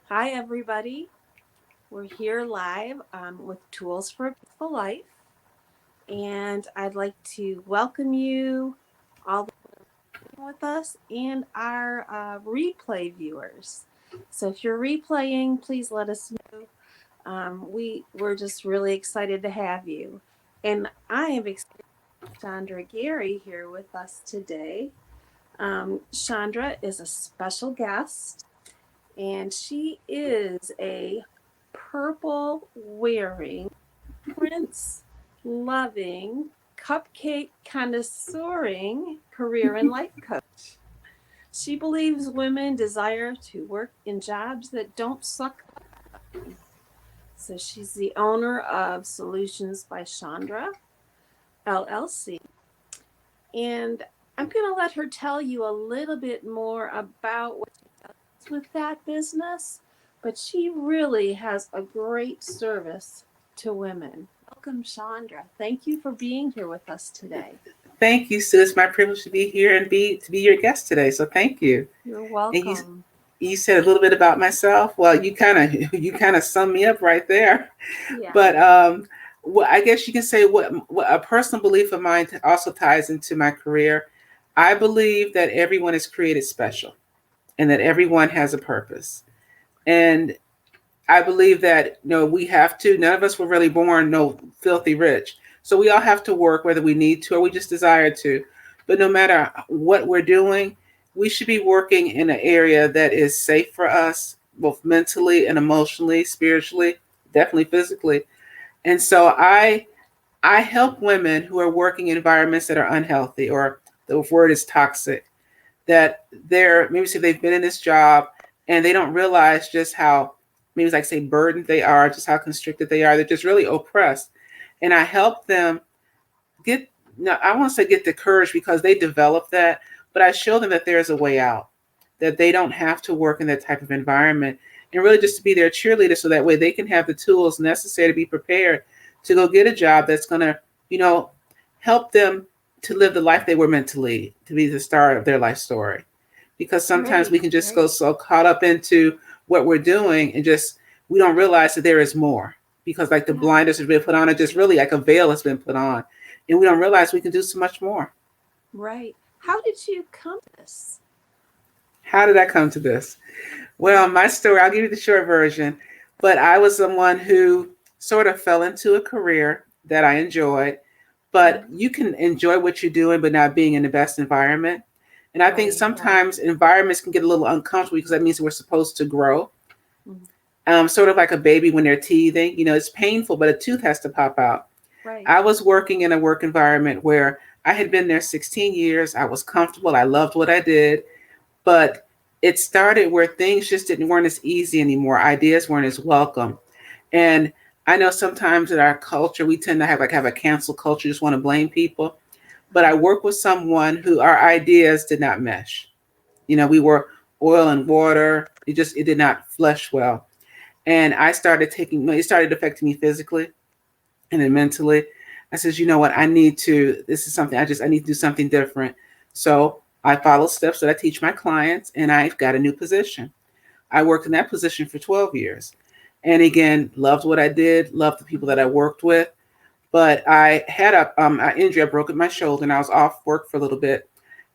Hi, everybody. We're here live with Tools for a Peaceful Life, and I'd like to welcome you all with us and our replay viewers. So, if you're replaying, please let us know. We're just really excited to have you, and I am excited to have Chandra Gary here with us today. Chandra is a special guest, and she is a purple wearing, prince loving, cupcake connoisseuring career and life coach. She believes women desire to work in jobs that don't suck. So she's the owner of Solutions by Chandra LLC. And I'm going to let her tell you a little bit more about what she does with that business, but she really has a great service to women. Welcome, Chandra. Thank you for being here with us today. Thank you, Sue. It's my privilege to be here and be your guest today. So thank you. You're And welcome. you said a little bit about myself. Well, you kind of sum me up right there. Yeah. But well, I guess you can say what a personal belief of mine also ties into my career. I believe that everyone is created special, and that everyone has a purpose. And I believe that we have to. None of us were really born no filthy rich, so we all have to work whether we need to or we just desire to. But no matter what we're doing, we should be working in an area that is safe for us, both mentally and emotionally, spiritually, definitely physically. And so I help women who are working in environments that are unhealthy, or the word is toxic, that they're maybe say they've been in this job and they don't realize just how, maybe like say, burdened they are, just how constricted they are. They're just really oppressed. And I help them get, no, I want to say get the courage, because they develop that, but I show them that there's a way out, that they don't have to work in that type of environment, and really just to be their cheerleader, so that way they can have the tools necessary to be prepared to go get a job that's going to, you know, help them to live the life they were meant to lead, to be the star of their life story. Because sometimes we Great. can just go Great. so caught up into what we're doing, and just we don't realize that there is more, because like the Yeah. blinders have been put on, it just really like a veil has been put on, and we don't realize we can do so much more. Right. How did you come to this? How did I come to this? Well, Yeah. my story, I'll give you the short version, but I was someone who sort of fell into a career that I enjoyed, but Mhm. you can enjoy what you're doing, but not being in the best environment. And I think Right. Right. sometimes environments can get a little uncomfortable, because that means we're supposed to grow. Mhm. Sort of like a baby when they're teething. It's painful, but a tooth has to pop out. Right. I was working in a work environment where I had been there 16 years. I was comfortable. I loved what I did. But it started where things just didn't weren't as easy anymore. Ideas weren't as welcome. And I know sometimes in our culture we tend to have a cancel culture, just want to blame people. But I Uh-huh. worked with someone who our ideas did not mesh. We were oil and water. It did not flesh well. And I started taking it started affecting me physically and then mentally. I says, you know what, this is something I need to do something different. So I follow steps that I teach my clients, and I've got a new position. I worked in that position for 12 years. And again, loved what I did, loved the people that I worked with. But I had an injury. I broke my shoulder, and I was off work for a little bit.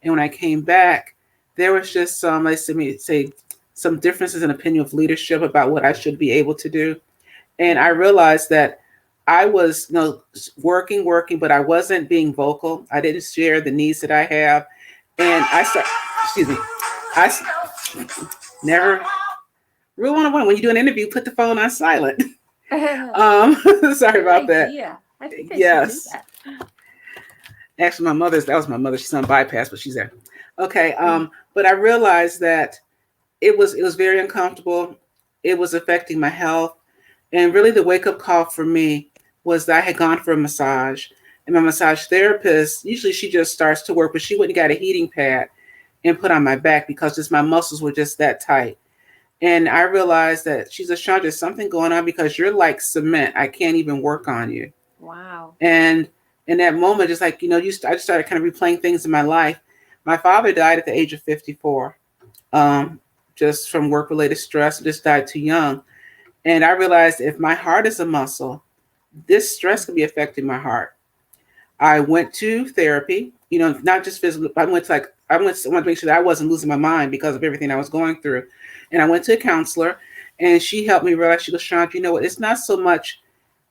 And when I came back, there was just some, let's say, some differences in opinion of leadership about what I should be able to do. And I Mhm. realized that I was, working, but I wasn't being vocal. I didn't share the needs that I have, and excuse me, I never. Rule 101: when you do an interview, put the phone on silent. Um, Sorry Good about that. idea. I think I should do Yes, that. actually, that was my mother. She's on bypass, but she's there. Okay. Mhm. But I realized that it was very uncomfortable. It was affecting my health. And really, the wake up call for me was that I had gone for a massage. And my massage therapist, usually she just starts to work, but she went and got a heating pad and put on my back, because just my muscles were just that tight. And I realized that she's a Chandra, there's something going on, because you're like cement. I can't even work on you. Wow. And in that moment, just like, I just started kind of replaying things in my life. My father died at the age of 54. Um, just from work related stress. Just died too young. And I realized if my heart is a muscle, this stress could be affecting my heart. I went to therapy, not just physical. I wanted to make sure that I wasn't losing my mind because of everything I was going through. And I went to a counselor, and she helped me realize, she goes, Chandra, you know what? It's not so much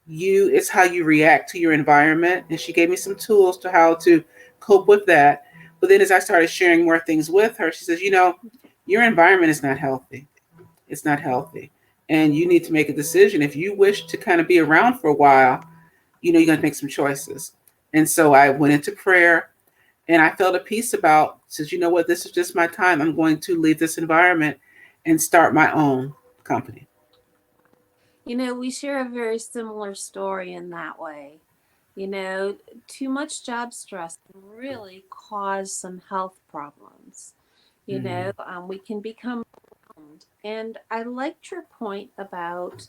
you, it's how you react to your environment. And she gave me some tools to how to cope with that. But then as I started sharing more things with her, she says, your environment is not healthy. It's not healthy. And you need to make a decision. If you wish to kind of be around for a while, you're going to make some choices. And so I went into prayer, and I felt a peace about, says, you know what, this is just my time. I'm going to leave this environment and start my own company. We share a very similar story in that way. You know, Too much job stress can really cause some health problems. Mm-hmm. We can become overwhelmed. And I liked your point about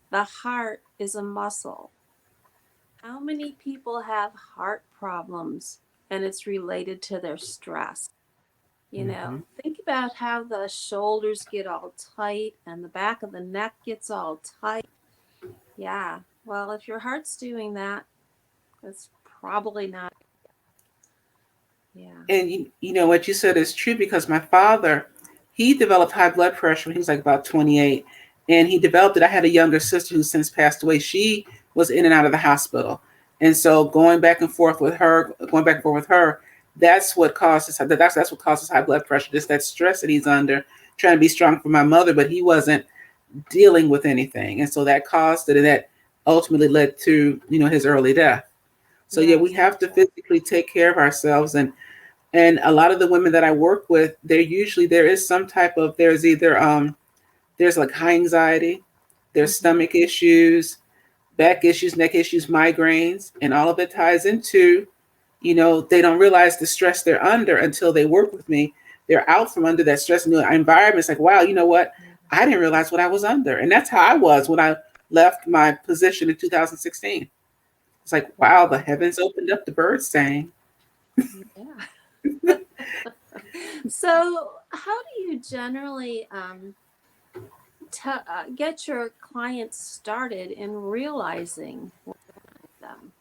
the heart is a muscle. How many people have heart problems and it's related to their stress? Mm-hmm. Think about how the shoulders get all tight and the back of the neck gets all tight. Yeah. Well, if your heart's doing that, it's probably not. Yeah. And you know what you said is true, because my father, he developed high blood pressure when he was like about 28, and he developed it. I had a younger sister who since passed away. She was in and out of the hospital, and so going back and forth with her, that's what causes high blood pressure. Just that stress that he's under, trying to be strong for my mother, but he wasn't dealing with anything, and so that caused it, and that ultimately led to his early death. So yeah, we Yes. have to physically take care of ourselves. And a lot of the women that I work with, there is some type of, there's like high anxiety, there's Hmm. stomach issues, back issues, neck issues, migraines, and all of it ties into, they don't realize the stress they're under until they work with me. They're out from under that stress, and the environment's like, wow, you know what? I didn't realize what I was under. And that's how I was when I left my position in 2016. It's like, wow, the Wow. heavens opened up, the birds sang. Yeah. So, how do you generally get your clients started in realizing them?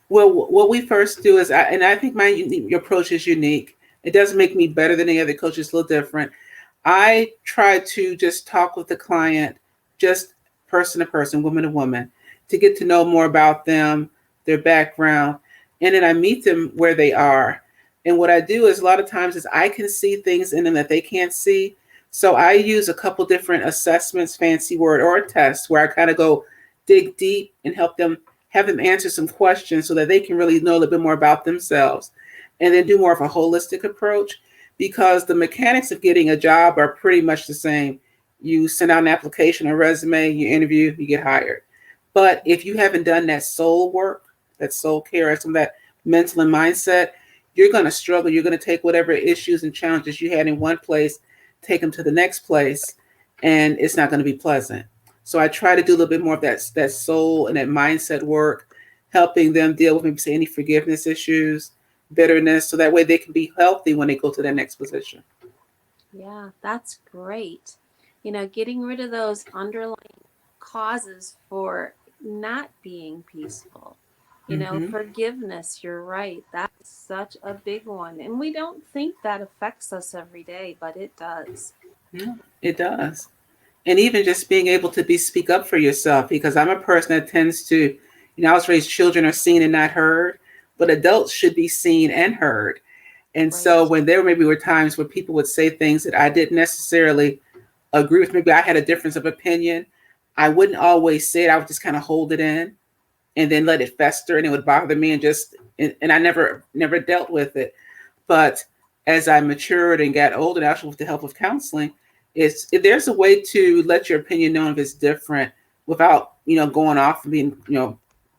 Well, what we first do is, and I think your approach is unique. It doesn't make me better than any other coach. It's a little different. I try to just talk with the client, just person to person, woman to woman, to get to know more about them, their background, and then I meet them where they are. And what I do is, a lot of times, is I can see things in them that they can't see. So I use a couple different assessments, fancy word, or a test, where I kind of go dig deep and help them, have them answer some questions so that they can really know a little bit more about themselves, and then do more of a holistic approach, because the mechanics of getting a job are pretty much the same. You send out an application, a resume, you interview, you get hired. But if you haven't done that soul work, that soul care, some of that mental and mindset, you're going to struggle. You're going to take whatever issues and challenges you had in one place, take them to the next place, and it's not going to be pleasant. So I try to do a little bit more of that soul and that mindset work, helping them deal with maybe say any forgiveness issues, bitterness, so that way they can be healthy when they go to their next position. Yeah, that's great. Getting rid of those underlying causes for not being peaceful. Mm-hmm. Forgiveness, you're right. That's such a big one. And we don't think that affects us every day, but it does. Yeah, it does. And even just being able to speak up for yourself, because I'm a person that tends to, I was raised, children are seen and not heard, but adults should be seen and heard. And so Right. when there maybe were times where people would say things that I didn't necessarily agree with, maybe I had a difference of opinion, I wouldn't always say it. I would just kind of hold it in and then let it fester, and it would bother me, and I never dealt with it. But as I matured and got older, and actually with the help of counseling, there's a way to let your opinion known if it's different without going off and being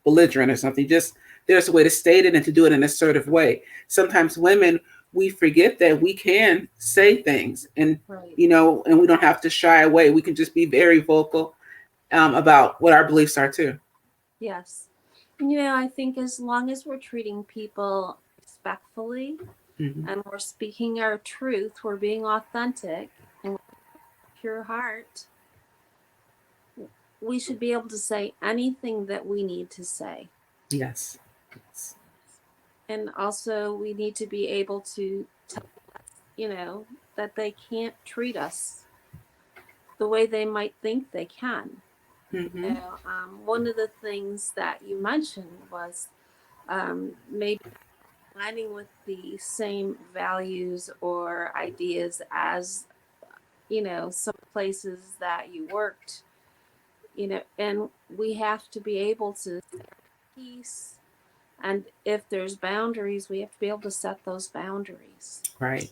belligerent or something. Just there's a way to state it and to do it in an assertive way. Sometimes women, we forget that we can say things, and Right. and we don't have to shy away. We can just be very vocal about what our beliefs are too. Yes. I think as long as we're treating people respectfully Hmm. and we're speaking our truth, we're being authentic, and we're pure heart, we should be able to say anything that we need to say. Yes. Yes. And also, we need to be able to tell, that they can't treat us the way they might think they can. Mm-hmm. One of the things that you mentioned was maybe aligning with the same values or ideas as, some places that you worked, and we have to be able to peace. And if there's boundaries, we have to be able to set those boundaries. Right.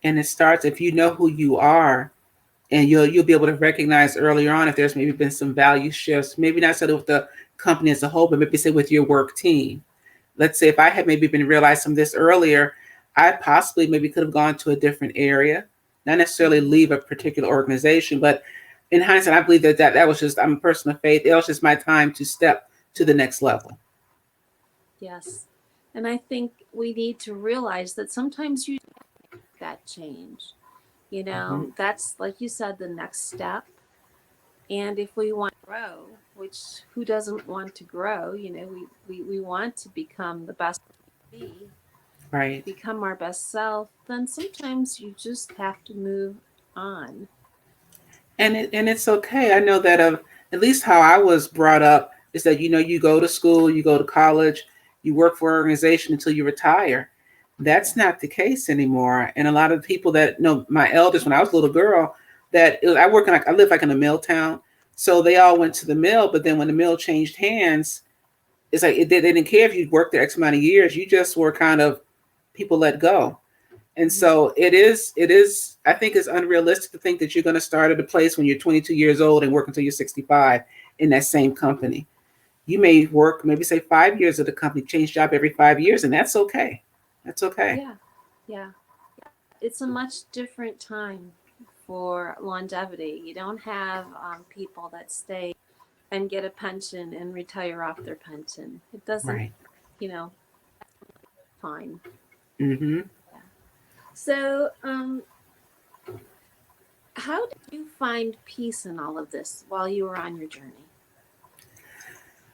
And it starts if you know who you are, and you'll be able to recognize earlier on if there's maybe been some value shifts, maybe not necessarily with the company as a whole, but maybe say with your work team. Let's say if I had maybe been realized some of this earlier, I possibly maybe could have gone to a different area, not necessarily leave a particular organization, but in hindsight, I believe that was just, I'm a person of faith. It was just my time to step to the next level. Yes. And I think we need to realize that sometimes you make that change. Mm-hmm. That's, like you said, the next step. And if we want to grow, which who doesn't want to grow? We want to become the best we can be, Right. become our best self, then sometimes you just have to move on. And it's okay. I know that at least how I was brought up is that you go to school, you go to college, you work for an organization until you retire. Yeah. That's not the case anymore. And a lot of people that know my elders when I was a little girl, I lived like in a mill town, so they all went to the mill. But then when the mill changed hands, it's like they didn't care if you worked there X amount of years. You just were kind of people let go. And Mm-hmm. so it is, I think it's unrealistic to think that you're going to start at a place when you're 22 years old and work until you're 65 in that same company. You may work, maybe say 5 years at the company, change job every 5 years, and that's okay. That's okay. Yeah. Yeah. It's a much different time for longevity. You don't have people that stay and get a pension and retire off their pension. It doesn't, Right. you know, fine. Mm-hmm. Yeah. So, how did you find peace in all of this while you were on your journey?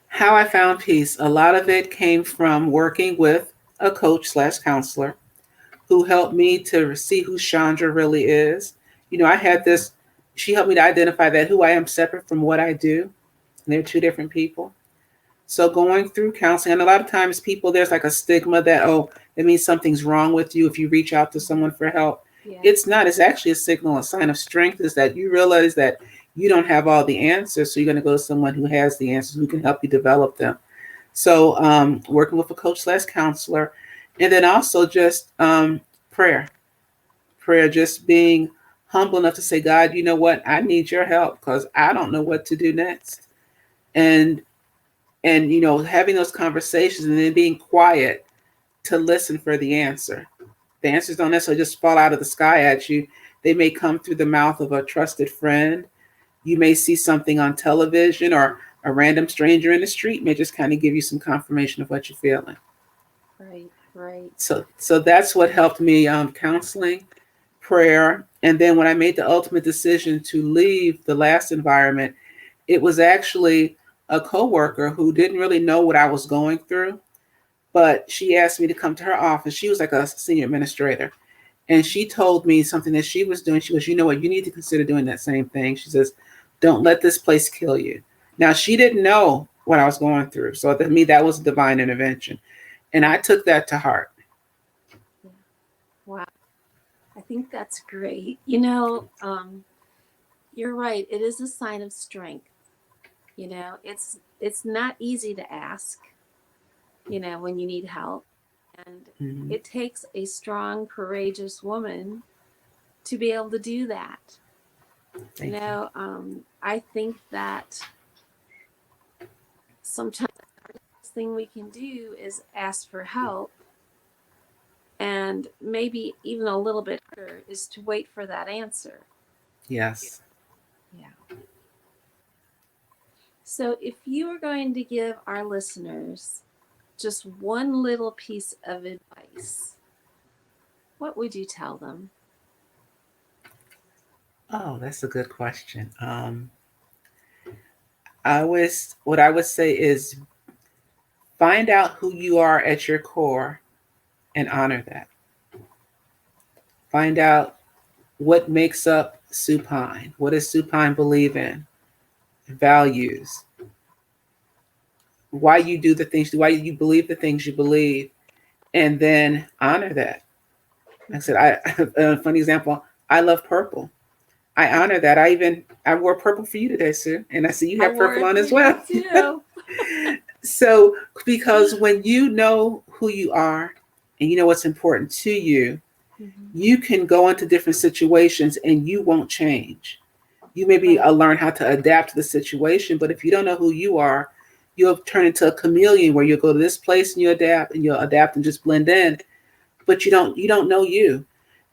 How I found peace, a lot of it came from working with a coach slash counselor who helped me to see who Chandra really is. I had this, she helped me to identify that who I am separate from what I do. And they're two different people. So going through counseling, and a lot of times people, there's like a stigma that, oh, it means something's wrong with you if you reach out to someone for help. Yeah. It's not. It's actually a signal, a sign of strength is that you realize that you don't have all the answers. So you're going to go to someone who has the answers, who can help you develop them. So working with a coach slash counselor, and then also just prayer, just being humble enough to say, God, you know what? I need your help because I don't know what to do next. And having those conversations and then being quiet to listen for the answer. The answers don't necessarily just fall out of the sky at you. They may come through the mouth of a trusted friend. You may see something on television, or a random stranger in the street may just kind of give you some confirmation of what you're feeling. Right. Right. So that's what helped me, counseling, prayer. And then when I made the ultimate decision to leave the last environment, it was actually a coworker who didn't really know what I was going through, but she asked me to come to her office. She was like a senior administrator. And she told me something that she was doing. She goes, you know what, you need to consider doing that same thing. She says, don't let this place kill you. Now, she didn't know what I was going through. So to me, that was divine intervention. And I took that to heart. Yeah. Wow. I think that's great. You're right. It is a sign of strength. It's not easy to ask, when you need help. And Mm-hmm. it takes a strong, courageous woman to be able to do that. Thank you. I think that sometimes the hardest thing we can do is ask for help. And maybe even a little bit harder is to wait for that answer. Yes. Yeah. So if you were going to give our listeners just one little piece of advice, what would you tell them? Oh, that's a good question. What I would say is find out who you are at your core and honor that. Find out what makes up supine. What does supine believe in? Values. Why you do the things, why you believe the things you believe, and then honor that. Like I said, a funny example, I love purple. I honor that. I wore purple for you today, Sue, and I see you I have wore purple it on for as you well. too. So, because when you know who you are and you know what's important to you, Mhm. you can go into different situations and you won't change. You maybe Right. learn how to adapt to the situation, but if you don't know who you are, you'll turn into a chameleon where you'll go to this place and you'll adapt and just blend in, but you don't know you.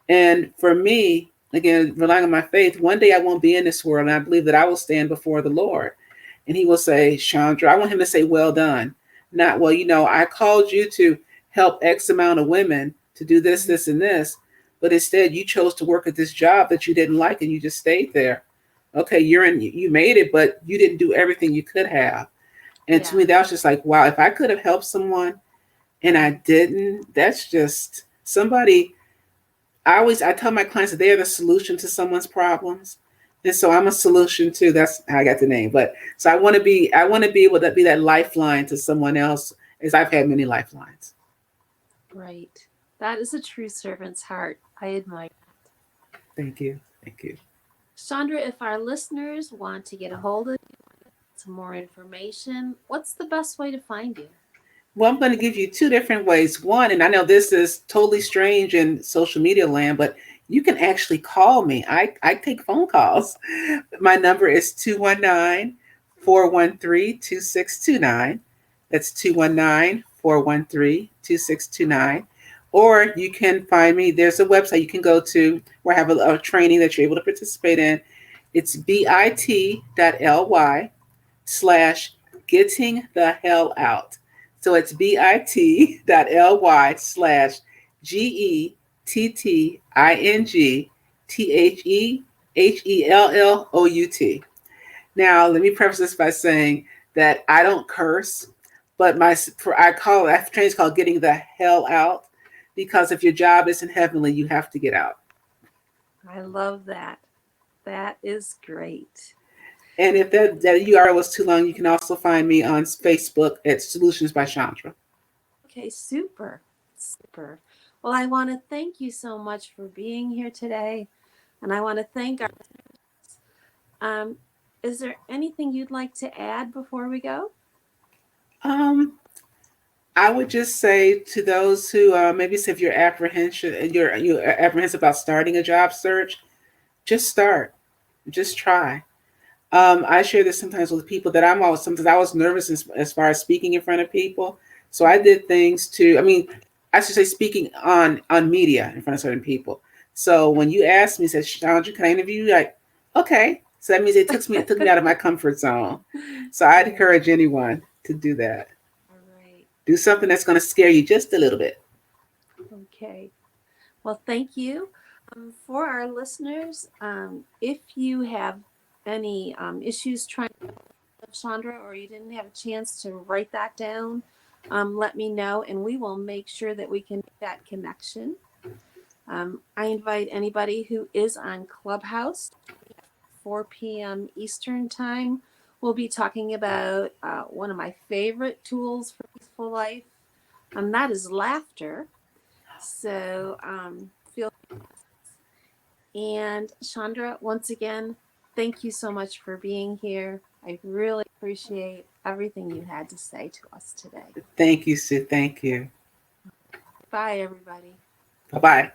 And for me, again, relying on my faith, one day I won't be in this world, and I believe that I will stand before the Lord. And he will say, Chandra, I want him to say, well done. Not, well, I called you to help X amount of women to do this, Mhm. this, and this. But instead, you chose to work at this job that you didn't like and you just stayed there. Okay, you made it, but you didn't do everything you could have. And to Yeah. me, that was just like, wow, if I could have helped someone and I didn't, that's just somebody. I tell my clients that they are the solution to someone's problems. And so I'm a solution too. That's how I got the name. But so I want to be able to be that lifeline to someone else, as I've had many lifelines. Right. That is a true servant's heart. I admire. Thank you. Thank you. Chandra, if our listeners want to get a hold of you, some more information, what's the best way to find you? Well, I'm going to give you two different ways. One, and I know this is totally strange in social media land, but you can actually call me. I take phone calls. My number is 219-413-2629. That's 219-413-2629. Or you can find me. There's a website you can go to where I have a training that you're able to participate in. It's bit.ly/ getting the hell out. So it's bit.ly/GETTING Now, let me preface this by saying that I don't curse, but I have trainings called getting the hell out, because if your job isn't heavenly, you have to get out. I love that. That is great. And if that URL was too long, you can also find me on Facebook at Solutions by Chandra. Okay, super. Super. Well, I want to thank you so much for being here today. And I want to thank our um is there anything you'd like to add before we go? Um, I would just say to those who maybe say if you're apprehensive about starting a job search, just start, just try. I share this sometimes with people that sometimes I was nervous as far as speaking in front of people, so I Mhm. did things to. I mean, I should say speaking on media in front of certain people. So when you asked me, said Chandra, can I interview you? Like, okay. So that means it took me out of my comfort zone. So I'd Yeah. encourage anyone to do that. All right. Do something that's going to scare you just a little bit. Okay. Well, thank you. For our listeners, if you have any issues trying to get Chandra or you didn't have a chance to write that down, let me know and we will make sure that we can make that connection. I invite anybody who is on Clubhouse, 4 p.m. Eastern Time. We'll be talking about one of my favorite tools for peaceful life, and that is laughter. So feel. And Chandra, once again, thank you so much for being here. I really appreciate everything you had to say to us today. Thank you, Sue. Thank you. Bye, everybody. Bye bye.